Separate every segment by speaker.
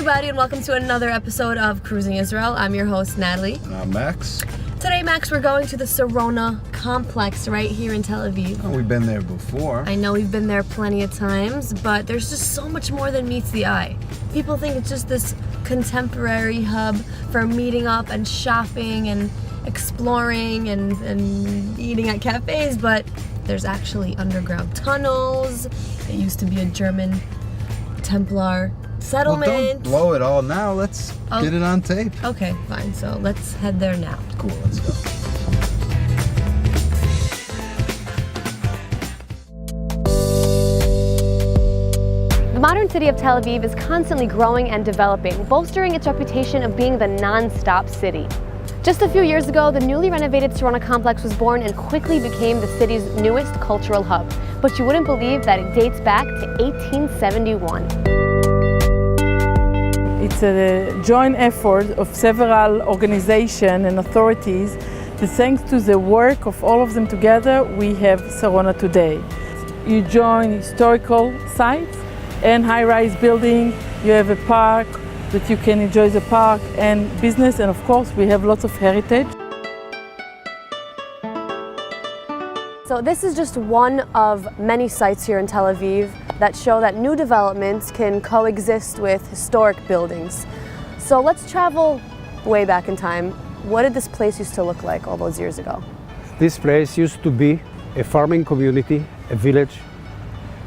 Speaker 1: everybody, and welcome to another episode of Cruising Israel. I'm your host, Natalie.
Speaker 2: And I'm Max.
Speaker 1: Today, Max, we're going to the Sarona complex right here in Tel Aviv.
Speaker 2: Oh, we've been there before.
Speaker 1: I know we've been there plenty of times, but there's just so much more than meets the eye. People think it's just this contemporary hub for meeting up and shopping and exploring and eating at cafes, but there's actually underground tunnels. It used to be a German Templar settlement.
Speaker 2: Well, don't blow it all now. Let's get it on tape.
Speaker 1: Okay, fine. So let's head there now.
Speaker 2: Cool, let's go.
Speaker 1: The modern city of Tel Aviv is constantly growing and developing, bolstering its reputation of being the non-stop city. Just a few years ago, the newly renovated Sarona complex was born and quickly became the city's newest cultural hub. But you wouldn't believe that it dates back to 1871.
Speaker 3: It's a joint effort of several organizations and authorities that, thanks to the work of all of them together, we have Sarona today. You join historical sites and high-rise building. You have a park that you can enjoy the park and business, and of course we have lots of heritage.
Speaker 1: So this is just one of many sites here in Tel Aviv that show that new developments can coexist with historic buildings. So let's travel way back in time. What did this place used to look like all those years ago?
Speaker 4: This place used to be a farming community, a village.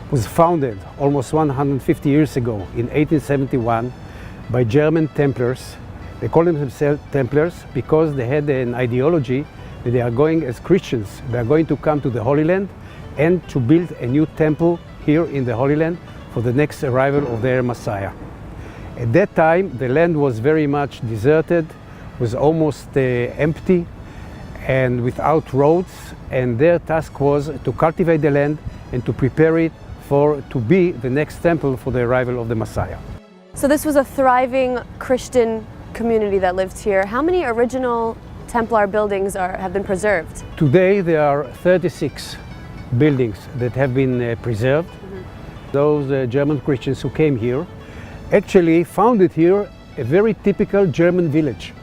Speaker 4: It was founded almost 150 years ago in 1871 by German Templars. They call themselves Templars because they had an ideology that they are going as Christians. They are going to come to the Holy Land and to build a new temple here in the Holy Land for the next arrival of their Messiah. At that time, the land was very much deserted, was almost empty and without roads, and their task was to cultivate the land and to prepare it to be the next temple for the arrival of the Messiah.
Speaker 1: So this was a thriving Christian community that lived here. How many original Templar buildings have been preserved?
Speaker 4: Today there are 36 buildings that have been preserved. Those German Christians who came here actually founded here a very typical German village.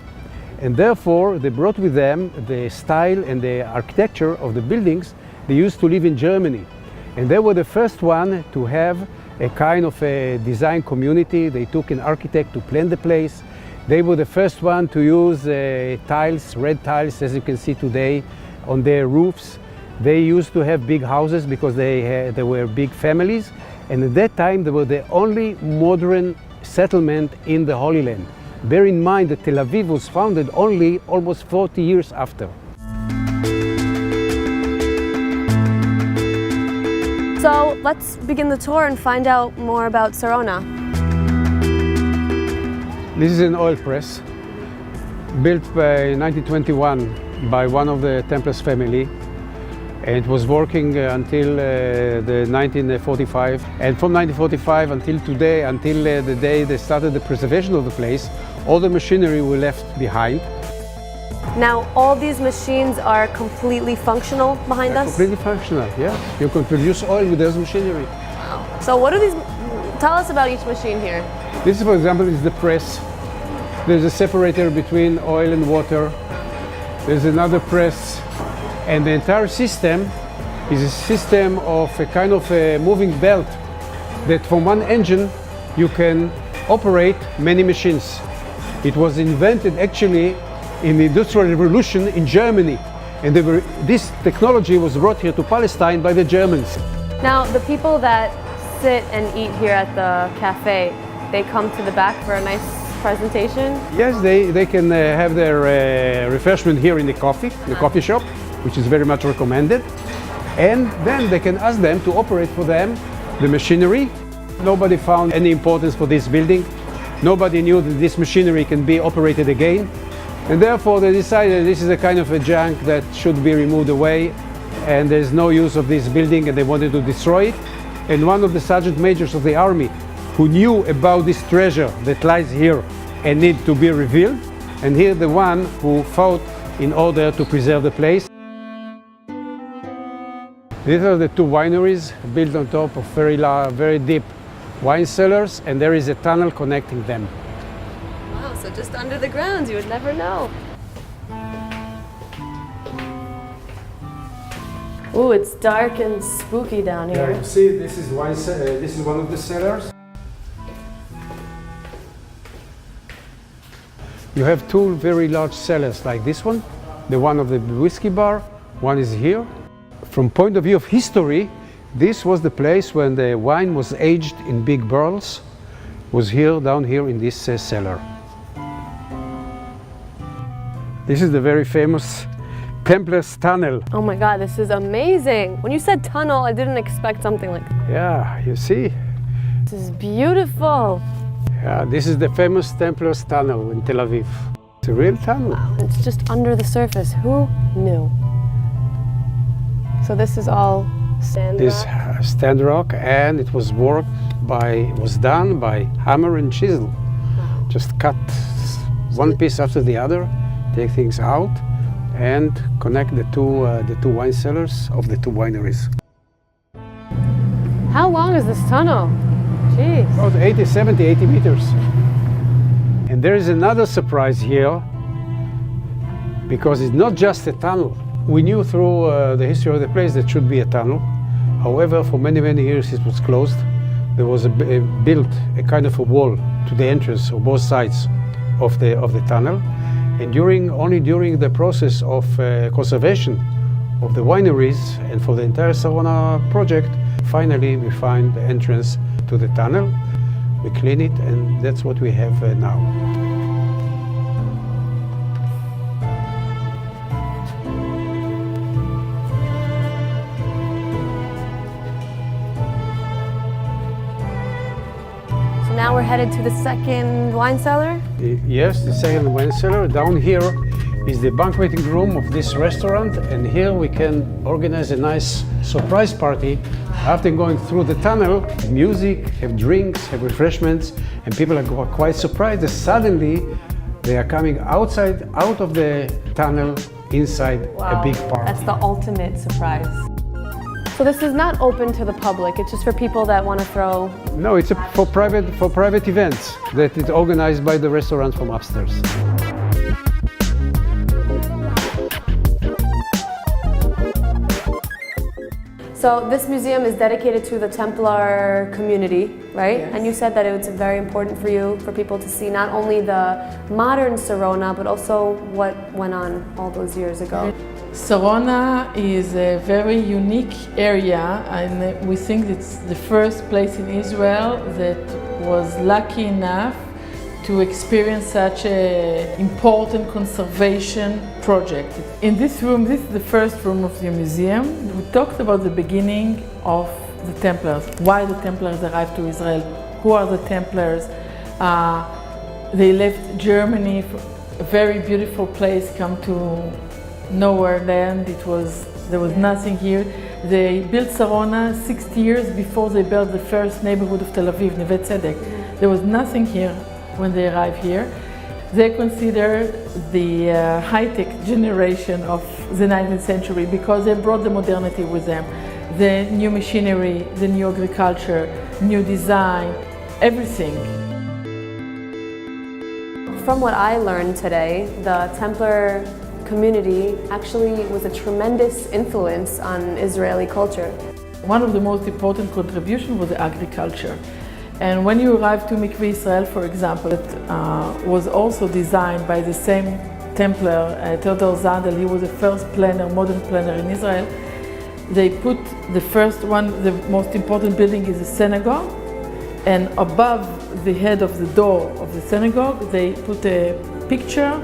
Speaker 4: And therefore they brought with them the style and the architecture of the buildings they used to live in Germany. And they were the first one to have a kind of a design community. They took an architect to plan the place. They were the first one to use tiles, red tiles, as you can see today, on their roofs. They used to have big houses because they were big families. And at that time, they were the only modern settlement in the Holy Land. Bear in mind that Tel Aviv was founded only almost 40 years after.
Speaker 1: So let's begin the tour and find out more about Sarona.
Speaker 4: This is an oil press built by 1921 by one of the Templars family. And it was working until the 1945. And from 1945 until today, until the day they started the preservation of the place, all the machinery were left behind.
Speaker 1: Now, all these machines are completely functional behind us?
Speaker 4: Completely functional, yeah. You can produce oil with those machinery.
Speaker 1: Wow. So what do these, tell us about each machine here.
Speaker 4: This, for example, is the press. There's a separator between oil and water. There's another press. And the entire system is a system of a kind of a moving belt that from one engine you can operate many machines. It was invented actually in the Industrial Revolution in Germany. And this technology was brought here to Palestine by the Germans.
Speaker 1: Now, the people that sit and eat here at the cafe, they come to the back for a nice presentation?
Speaker 4: Yes, they can have their refreshment here in the coffee shop, which is very much recommended. And then they can ask them to operate for them the machinery. Nobody found any importance for this building. Nobody knew that this machinery can be operated again. And therefore they decided this is a kind of a junk that should be removed away, and there's no use of this building, and they wanted to destroy it. And one of the sergeant majors of the army who knew about this treasure that lies here and need to be revealed, and he's the one who fought in order to preserve the place. These are the two wineries built on top of very deep wine cellars, and there is a tunnel connecting them.
Speaker 1: just under the ground. You would never know. Ooh, it's dark and spooky down here.
Speaker 4: Yeah, you see, this is one of the cellars. You have two very large cellars like this one, the one of the whiskey bar, one is here. From point of view of history, this was the place when the wine was aged in big barrels, was here, down here in this cellar. This is the very famous Templars tunnel.
Speaker 1: Oh my God, this is amazing. When you said tunnel, I didn't expect something like that.
Speaker 4: Yeah, you see?
Speaker 1: This is beautiful.
Speaker 4: Yeah, this is the famous Templars tunnel in Tel Aviv. It's a real tunnel.
Speaker 1: Wow, it's just under the surface. Who knew? So this is all sand
Speaker 4: This
Speaker 1: rock?
Speaker 4: stand rock, and it was done by hammer and chisel.
Speaker 1: Wow.
Speaker 4: Just cut one piece after the other, take things out, and connect the two wine cellars of the two wineries.
Speaker 1: How long is this tunnel? Jeez.
Speaker 4: About 80 meters. And there is another surprise here, because it's not just a tunnel. We knew through the history of the place that it should be a tunnel. However, for many years it was closed. There was built a kind of a wall to the entrance of both sides of the tunnel. And only during the process of conservation of the wineries and for the entire Sarona project, finally we find the entrance to the tunnel. We clean it, and that's what we have now.
Speaker 1: So now we're headed to the second wine cellar?
Speaker 4: Yes, the second wine cellar. Down here is the banqueting room of this restaurant, and here we can organize a nice surprise party. After going through the tunnel, music, have drinks, have refreshments, and people are quite surprised that suddenly they are coming out of the tunnel, inside a big party.
Speaker 1: That's the ultimate surprise. So this is not open to the public, it's just for people that want to throw...
Speaker 4: No, it's for private events that is organized by the restaurant from upstairs.
Speaker 1: So this museum is dedicated to the Templar community, right?
Speaker 3: Yes.
Speaker 1: And you said that it's very important for you, for people to see not only the modern Sarona, but also what went on all those years ago.
Speaker 3: Sarona is a very unique area, and we think it's the first place in Israel that was lucky enough to experience such an important conservation project. In this room, this is the first room of the museum. We talked about the beginning of the Templars, why the Templars arrived to Israel, who are the Templars. They left Germany, a very beautiful place, come to nowhere land. There was nothing here. They built Sarona 60 years before they built the first neighborhood of Tel Aviv, Neve Tzedek. There was nothing here when they arrived here. They consider the high-tech generation of the 19th century because they brought the modernity with them. The new machinery, the new agriculture, new design, everything.
Speaker 1: From what I learned today, the Templar community actually was a tremendous influence on Israeli culture.
Speaker 3: One of the most important contributions was the agriculture. And when you arrive to Mikveh Israel, for example, it was also designed by the same Templar, Theodor Zandel. He was the first planner, modern planner in Israel. They put the first one, the most important building is the synagogue, and above the head of the door of the synagogue, they put a picture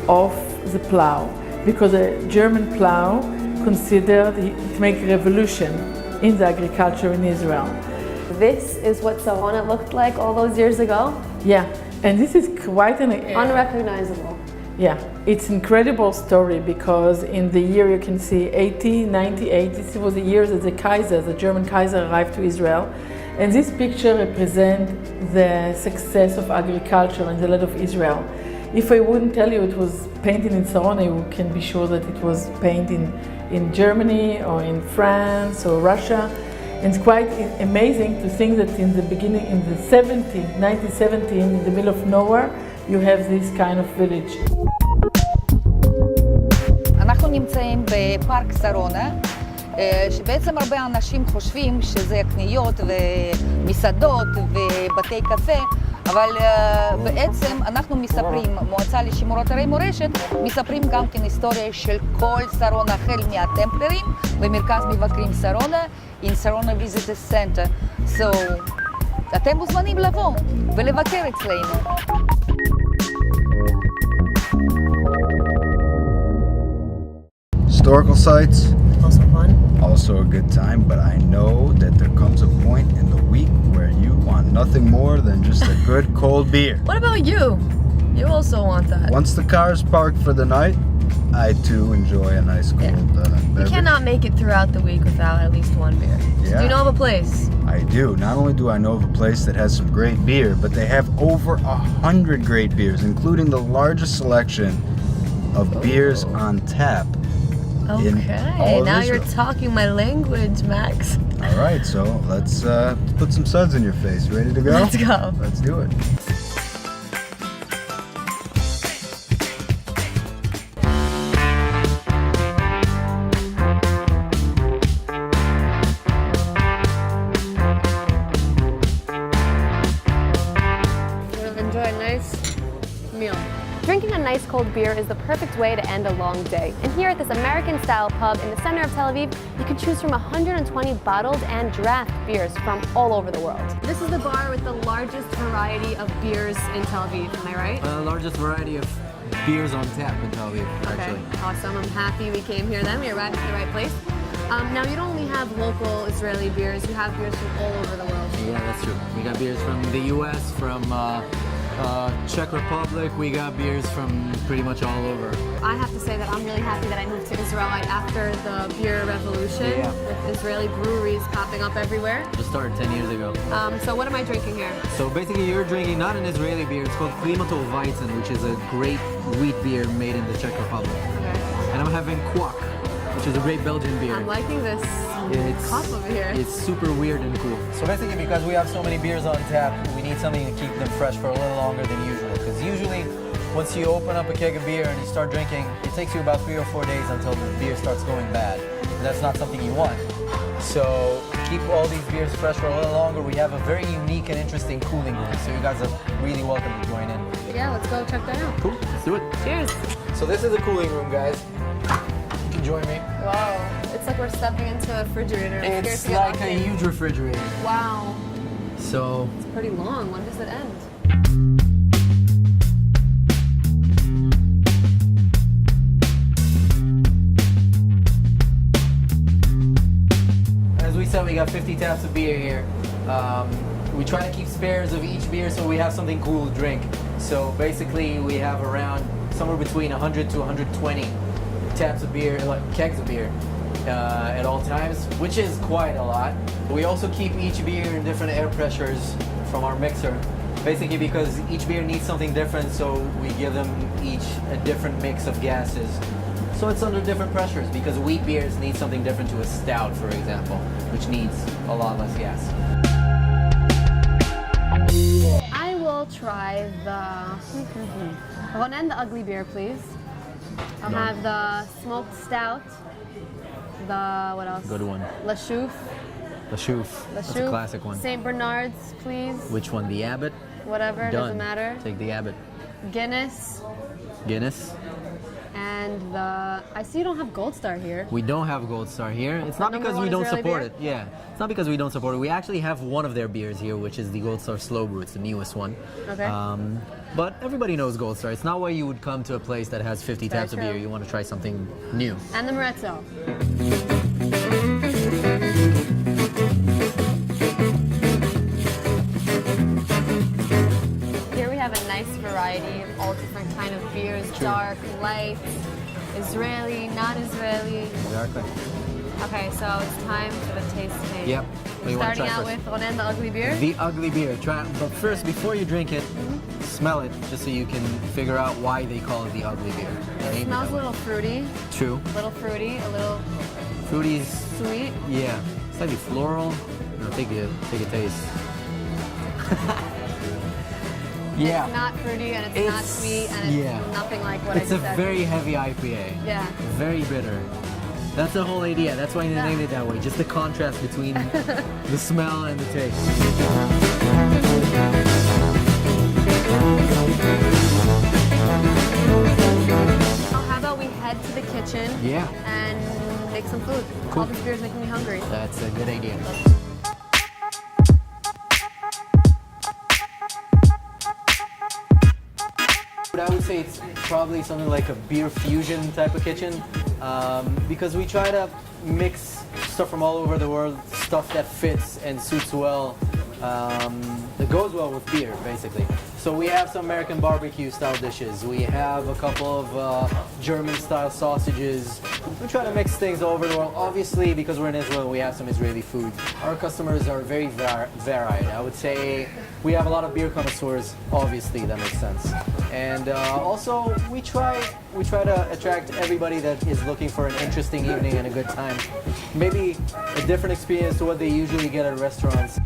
Speaker 3: of the plow, because a German plow considered to make a revolution in the agriculture in Israel.
Speaker 1: This is what Sarona looked like all those years ago?
Speaker 3: Yeah, and this is quite an...
Speaker 1: Unrecognizable.
Speaker 3: Yeah, it's an incredible story because in the year you can see 1898, this was the year that the German Kaiser arrived to Israel. And this picture represents the success of agriculture in the land of Israel. If I wouldn't tell you it was painted in Sarona, you can be sure that it was painted in Germany or in France or Russia. It's quite amazing to think that in the beginning, in the 1917, in the middle of nowhere, you have this kind of village.
Speaker 5: אנחנו נמצאים בפארק שרונה, שבעצם הרבה אנשים חושבים שזה קניות ומסעדות ובתי קפה, אבל בעצם אנחנו מספרים, מועצה לשימור אתרי מורשת, מספרים גם כן היסטוריה של כל שרונה, החל מהטמפלרים במרכז מבקרים שרונה, in Sarona Visitor Center. So, אתם מוזמנים לבוא ולבקר אצלנו.
Speaker 2: Historical sites,
Speaker 1: Also fun.
Speaker 2: also a good time, but I know that there comes a point in the week where you want nothing more than just a good cold beer.
Speaker 1: What about you? You also want that.
Speaker 2: Once the car's parked for the night, I too enjoy a nice cold
Speaker 1: You
Speaker 2: beverage.
Speaker 1: cannot make it throughout the week without at least one beer.
Speaker 2: Yeah.
Speaker 1: Do you know of a place?
Speaker 2: I do. Not only do I know of a place that has some great beer, but they have over 100 great beers, including the largest selection of beers on tap. in all
Speaker 1: Okay,
Speaker 2: of
Speaker 1: now you're
Speaker 2: Israel.
Speaker 1: talking my language, Max.
Speaker 2: All right, so let's put some suds in your face. Ready to go?
Speaker 1: Let's go.
Speaker 2: Let's do it.
Speaker 1: Enjoy a nice meal.
Speaker 6: Drinking a nice cold beer is the perfect way to end a long day. And here at this American-style pub in the center of Tel Aviv, you can choose from 120 bottled and draft beers from all over the world. This is the bar with the largest variety of beers in Tel Aviv, am I right?
Speaker 7: Largest variety of beers on tap in Tel Aviv, actually.
Speaker 6: Okay, awesome. I'm happy we came here then. We arrived at the right place. Now, you don't only have local Israeli beers, you have beers from all over the world.
Speaker 7: Yeah, that's true. We got beers from the U.S., from Czech Republic. We got beers from pretty much all over.
Speaker 6: I have to say that I'm really happy that I moved to Israel right after the beer revolution,
Speaker 7: Yeah.
Speaker 6: with Israeli breweries popping up everywhere.
Speaker 7: Just started 10 years ago.
Speaker 6: So what am I drinking here?
Speaker 7: So basically you're drinking not an Israeli beer, it's called Weitzman, which is a great wheat beer made in the Czech Republic.
Speaker 6: Okay.
Speaker 7: And I'm having Kwak, which is a great Belgian beer.
Speaker 6: I'm liking this
Speaker 7: It's,
Speaker 6: cup over here.
Speaker 7: It's super weird and cool. So basically, because we have so many beers on tap, we need something to keep them fresh for a little longer than usual. Because usually, once you open up a keg of beer and you start drinking, it takes you about 3 or 4 days until the beer starts going bad. And that's not something you want. So keep all these beers fresh for a little longer. We have a very unique and interesting cooling room, so you guys are really welcome to join in.
Speaker 6: Yeah, let's go check that out.
Speaker 7: Cool, let's do it.
Speaker 6: Cheers.
Speaker 7: So this is the cooling room, guys. You can join me.
Speaker 6: Wow, it's like we're stepping into a refrigerator. I'm scared
Speaker 7: It's
Speaker 6: to get
Speaker 7: like
Speaker 6: locked
Speaker 7: a
Speaker 6: in.
Speaker 7: huge refrigerator.
Speaker 6: Wow,
Speaker 7: So
Speaker 6: it's pretty long. When does it end?
Speaker 7: as we said, we got 50 taps of beer here. We try to keep spares of each beer so we have something cool to drink. So basically we have around somewhere between 100 to 120 taps of beer, like kegs of beer at all times, which is quite a lot. We also keep each beer in different air pressures from our mixer, basically because each beer needs something different, so we give them each a different mix of gases. So it's under different pressures because wheat beers need something different to a stout, for example, which needs a lot less gas.
Speaker 6: I will try the Ronen, the ugly beer, please. I'll have the smoked stout. The what else?
Speaker 7: Good one.
Speaker 6: La Chouffe.
Speaker 7: The Chouffe. That's a classic one.
Speaker 6: St. Bernard's, please.
Speaker 7: Which one? The Abbot?
Speaker 6: Whatever,
Speaker 7: Done.
Speaker 6: doesn't matter.
Speaker 7: Take the Abbot.
Speaker 6: Guinness.
Speaker 7: Guinness.
Speaker 6: And the... I see you don't have Gold Star here.
Speaker 7: We don't have Gold Star here. It's not
Speaker 6: Number
Speaker 7: because we
Speaker 6: one
Speaker 7: don't
Speaker 6: Israeli
Speaker 7: support
Speaker 6: beer?
Speaker 7: it. Yeah. It's not because we don't support it. We actually have one of their beers here, which is the Gold Star Slow Brew. It's the newest one.
Speaker 6: Okay.
Speaker 7: But everybody knows Gold Star. It's not why you would come to a place that has 50
Speaker 6: Very
Speaker 7: taps of
Speaker 6: true.
Speaker 7: beer. You want to try something new.
Speaker 6: And the Moretto. Here we have a nice variety of all different kind of beers, dark, light, Israeli, not Israeli.
Speaker 7: Exactly.
Speaker 6: Okay, so it's time for the tasting.
Speaker 7: Yep. What do you want to
Speaker 6: Starting
Speaker 7: try
Speaker 6: out
Speaker 7: first?
Speaker 6: with Ronen, the ugly beer.
Speaker 7: The ugly beer. Try, but first, before you drink it, smell it, just so you can figure out why they call it the ugly beer.
Speaker 6: It smells a little fruity,
Speaker 7: True.
Speaker 6: a little fruity, a little
Speaker 7: Fruity's,
Speaker 6: sweet.
Speaker 7: yeah. slightly floral. Take a taste. Yeah.
Speaker 6: It's not fruity and it's not sweet and it's nothing like what I
Speaker 7: It's
Speaker 6: just
Speaker 7: a
Speaker 6: said.
Speaker 7: very heavy IPA.
Speaker 6: Yeah.
Speaker 7: Very bitter. That's the whole idea. That's why they named it that way. Just the contrast between the smell and the taste.
Speaker 6: How about we head to the kitchen and make some food?
Speaker 7: Cool.
Speaker 6: All this beer is making me hungry.
Speaker 7: That's a good idea. I would say it's probably something like a beer fusion type of kitchen because we try to mix stuff from all over the world, stuff that fits and suits well, that goes well with beer, basically. So we have some American barbecue style dishes. We have a couple of German style sausages. We try to mix things all over the world. Obviously, because we're in Israel, we have some Israeli food. Our customers are very varied. I would say we have a lot of beer connoisseurs. Obviously, that makes sense. And also, we try to attract everybody that is looking for an interesting evening and a good time. Maybe a different experience to what they usually get at restaurants.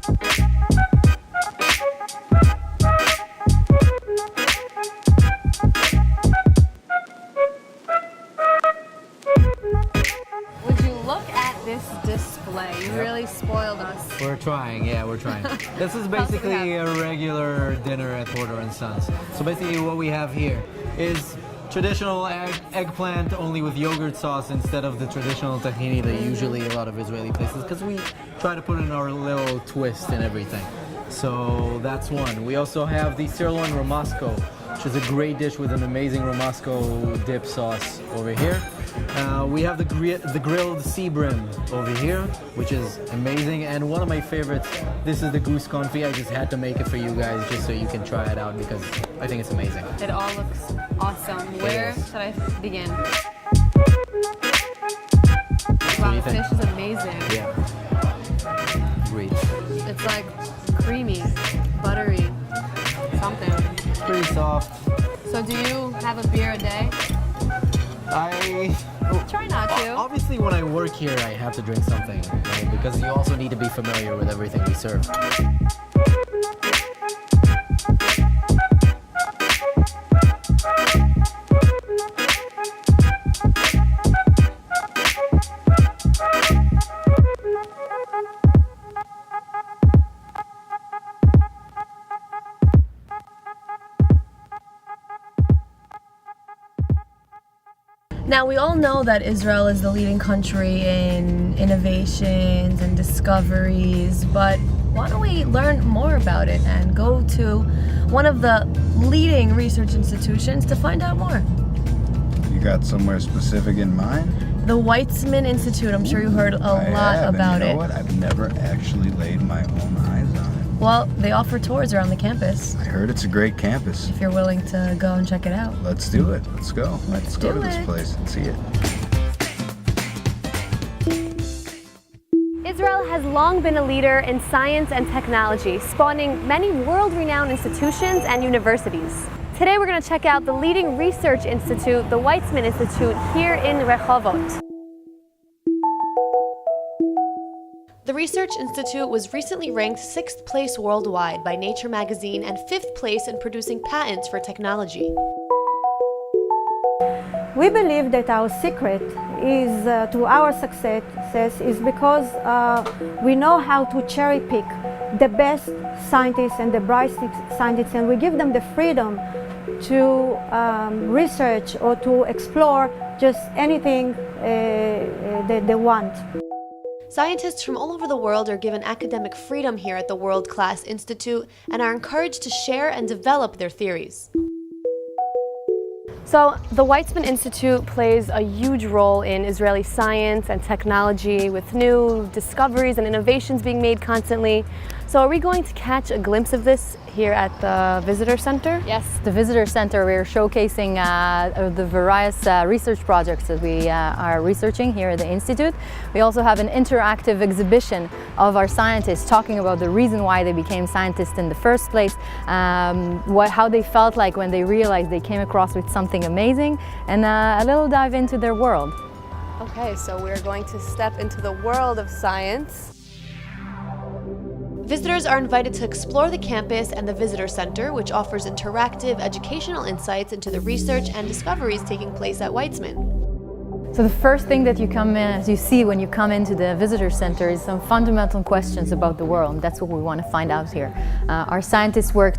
Speaker 6: Would you look at this display? You really spoiled us.
Speaker 7: We're trying, we're trying. This is basically a regular dinner at Porter and Sons. So basically what we have here is traditional eggplant only with yogurt sauce instead of the traditional tahini that usually a lot of Israeli places, because we try to put in our little twist and everything. So that's one. We also have the sirloin romasco, which is a great dish with an amazing romasco dip sauce over here. We have the grilled sea brim over here, which is amazing. And one of my favorites, this is the goose confit. I just had to make it for you guys just so you can try it out because I think it's amazing.
Speaker 6: It all looks awesome. Where should I begin? Wow, the fish is amazing.
Speaker 7: Yeah. Great.
Speaker 6: It's like creamy, buttery, something.
Speaker 7: It's pretty soft.
Speaker 6: So do you have a beer a day? Try not to.
Speaker 7: Obviously, when I work here, I have to drink something, right? Because you also need to be familiar with everything we serve.
Speaker 1: Now, we all know that Israel is the leading country in innovations and discoveries, but why don't we learn more about it and go to one of the leading research institutions to find out more?
Speaker 2: You got somewhere specific in mind?
Speaker 1: The Weitzman Institute. I'm sure you heard a lot about it.
Speaker 2: You know what? I've never actually laid my own eyes on it.
Speaker 1: Well, they offer tours around the campus.
Speaker 2: I heard it's a great campus.
Speaker 1: If you're willing to go and check it out.
Speaker 2: Let's do it. Let's go.
Speaker 1: Let's
Speaker 2: go
Speaker 1: do
Speaker 2: to this
Speaker 1: it.
Speaker 2: place and see it.
Speaker 6: Israel has long been a leader in science and technology, spawning many world-renowned institutions and universities. Today we're going to check out the leading research institute, the Weitzman Institute, here in Rehovot. The Research Institute was recently ranked 6th place worldwide by Nature magazine and 5th place in producing patents for technology.
Speaker 8: We believe that our secret is to our success is because we know how to cherry pick the best scientists and the brightest scientists, and we give them the freedom to research or to explore just anything that they want.
Speaker 6: Scientists from all over the world are given academic freedom here at the world-class institute and are encouraged to share and develop their theories. So, the Weitzman Institute plays a huge role in Israeli science and technology with new discoveries and innovations being made constantly. So are we going to catch a glimpse of this here at the Visitor Center?
Speaker 9: Yes, the Visitor Center, we're showcasing the various research projects that we are researching here at the Institute. We also have an interactive exhibition of our scientists talking about the reason why they became scientists in the first place, how they felt like when they realized they came across with something amazing, and a little dive into their world.
Speaker 6: Okay, so we're going to step into the world of science. Visitors are invited to explore the campus and the visitor center, which offers interactive educational insights into the research and discoveries taking place at Weitzman.
Speaker 9: So the first thing that you see when you come into the visitor center is some fundamental questions about the world. That's what we want to find out here. Our scientists work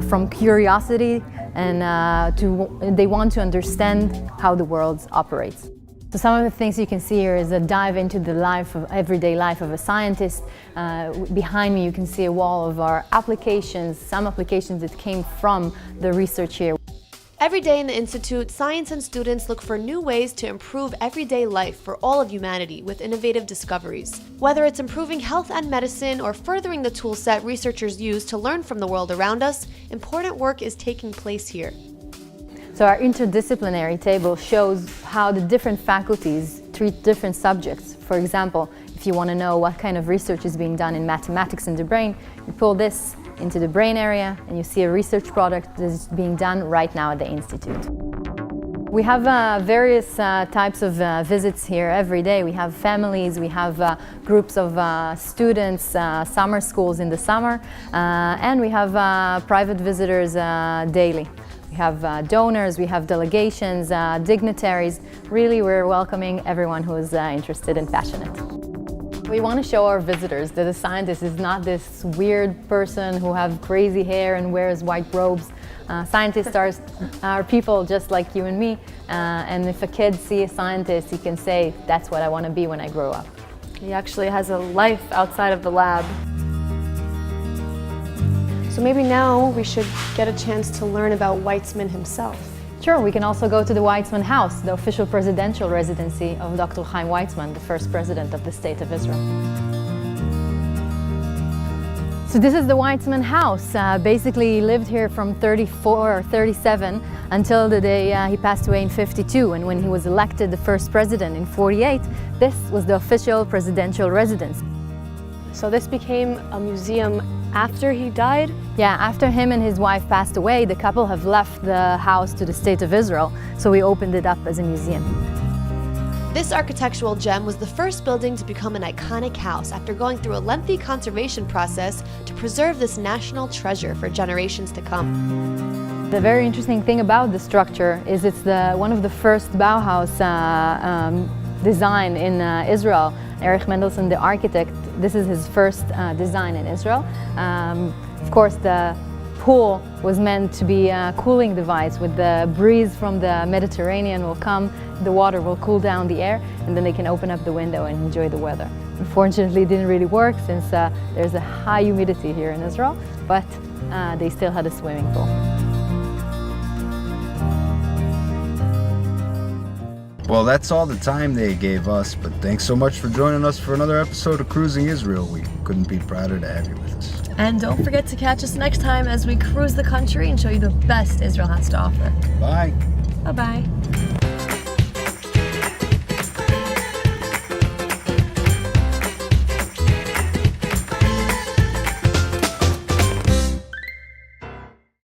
Speaker 9: from curiosity and they want to understand how the world operates. So some of the things you can see here is a dive into the everyday life of a scientist. Behind me you can see a wall of our applications, some applications that came from the research here.
Speaker 6: Every day in the Institute, science and students look for new ways to improve everyday life for all of humanity with innovative discoveries. Whether it's improving health and medicine or furthering the tool set researchers use to learn from the world around us, important work is taking place here.
Speaker 9: So our interdisciplinary table shows how the different faculties treat different subjects. For example, if you want to know what kind of research is being done in mathematics in the brain, you pull this into the brain area and you see a research product that is being done right now at the Institute. We have various types of visits here every day. We have families, we have groups of students, summer schools in the summer, and we have private visitors daily. We have donors, we have delegations, dignitaries. Really, we're welcoming everyone who is interested and passionate. We want to show our visitors that a scientist is not this weird person who has crazy hair and wears white robes. Scientists are people just like you and me, and if a kid sees a scientist, he can say, that's what I want to be when I grow up.
Speaker 6: He actually has a life outside of the lab. So maybe now we should get a chance to learn about Weitzman himself.
Speaker 9: Sure, we can also go to the Weitzman House, the official presidential residency of Dr. Chaim Weitzman, the first president of the State of Israel. So this is the Weitzman House. Basically, he lived here from 34 or 37 until the day he passed away in 52. And when he was elected the first president in 48, this was the official presidential residence.
Speaker 6: So this became a museum after he died?
Speaker 9: Yeah, after him and his wife passed away, the couple have left the house to the State of Israel, so we opened it up as a museum.
Speaker 6: This architectural gem was the first building to become an iconic house after going through a lengthy conservation process to preserve this national treasure for generations to come.
Speaker 9: The very interesting thing about the structure is it's one of the first Bauhaus design in Israel. Erich Mendelsohn, the architect, this is his first design in Israel. Of course, the pool was meant to be a cooling device. With the breeze from the Mediterranean will come, the water will cool down the air, and then they can open up the window and enjoy the weather. Unfortunately, it didn't really work since there's a high humidity here in Israel, but they still had a swimming pool.
Speaker 2: Well, that's all the time they gave us, but thanks so much for joining us for another episode of Cruising Israel. We couldn't be prouder to have you with us.
Speaker 1: And don't forget to catch us next time as we cruise the country and show you the best Israel has to offer.
Speaker 2: Bye.
Speaker 1: Bye-bye.